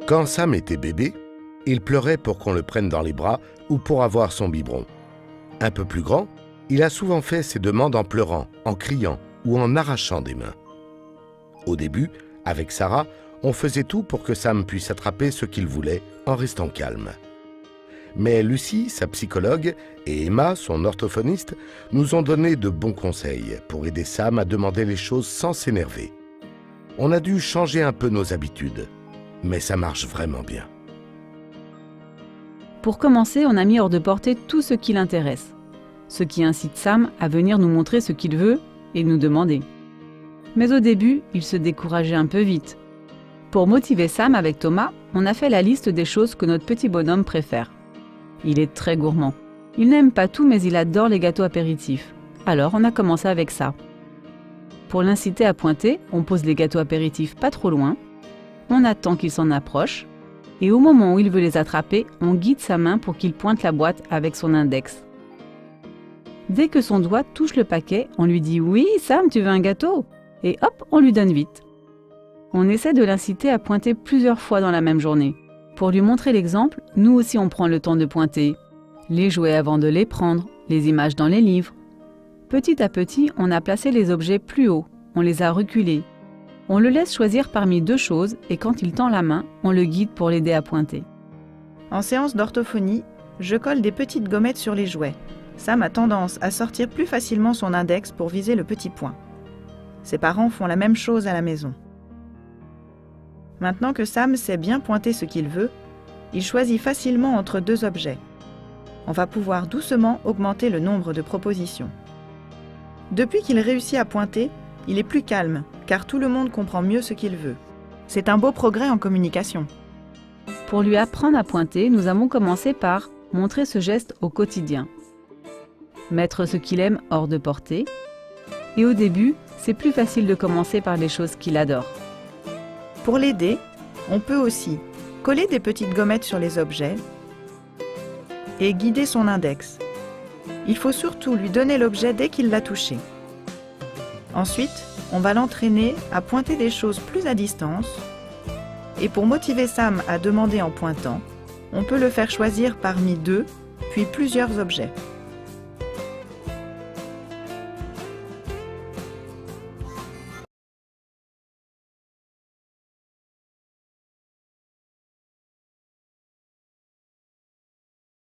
Quand Sam était bébé, il pleurait pour qu'on le prenne dans les bras ou pour avoir son biberon. Un peu plus grand, il a souvent fait ses demandes en pleurant, en criant ou en arrachant des mains. Au début, avec Sarah, on faisait tout pour que Sam puisse attraper ce qu'il voulait en restant calme. Mais Lucie, sa psychologue, et Emma, son orthophoniste, nous ont donné de bons conseils pour aider Sam à demander les choses sans s'énerver. On a dû changer un peu nos habitudes, mais ça marche vraiment bien. Pour commencer, on a mis hors de portée tout ce qui l'intéresse, ce qui incite Sam à venir nous montrer ce qu'il veut et nous demander. Mais au début, il se décourageait un peu vite. Pour motiver Sam avec Thomas, on a fait la liste des choses que notre petit bonhomme préfère. Il est très gourmand. Il n'aime pas tout, mais il adore les gâteaux apéritifs. Alors on a commencé avec ça. Pour l'inciter à pointer, on pose les gâteaux apéritifs pas trop loin, on attend qu'il s'en approche, et au moment où il veut les attraper, on guide sa main pour qu'il pointe la boîte avec son index. Dès que son doigt touche le paquet, on lui dit « Oui, Sam, tu veux un gâteau ?» et hop, on lui donne vite. On essaie de l'inciter à pointer plusieurs fois dans la même journée. Pour lui montrer l'exemple, nous aussi on prend le temps de pointer. Les jouets avant de les prendre, les images dans les livres. Petit à petit, on a placé les objets plus haut, on les a reculés. On le laisse choisir parmi deux choses et quand il tend la main, on le guide pour l'aider à pointer. En séance d'orthophonie, je colle des petites gommettes sur les jouets. Sam a tendance à sortir plus facilement son index pour viser le petit point. Ses parents font la même chose à la maison. Maintenant que Sam sait bien pointer ce qu'il veut, il choisit facilement entre deux objets. On va pouvoir doucement augmenter le nombre de propositions. Depuis qu'il réussit à pointer, il est plus calme, car tout le monde comprend mieux ce qu'il veut. C'est un beau progrès en communication. Pour lui apprendre à pointer, nous avons commencé par montrer ce geste au quotidien. Mettre ce qu'il aime hors de portée. Et au début, c'est plus facile de commencer par les choses qu'il adore. Pour l'aider, on peut aussi coller des petites gommettes sur les objets et guider son index. Il faut surtout lui donner l'objet dès qu'il l'a touché. Ensuite, on va l'entraîner à pointer des choses plus à distance. Et pour motiver Sam à demander en pointant, on peut le faire choisir parmi deux, puis plusieurs objets.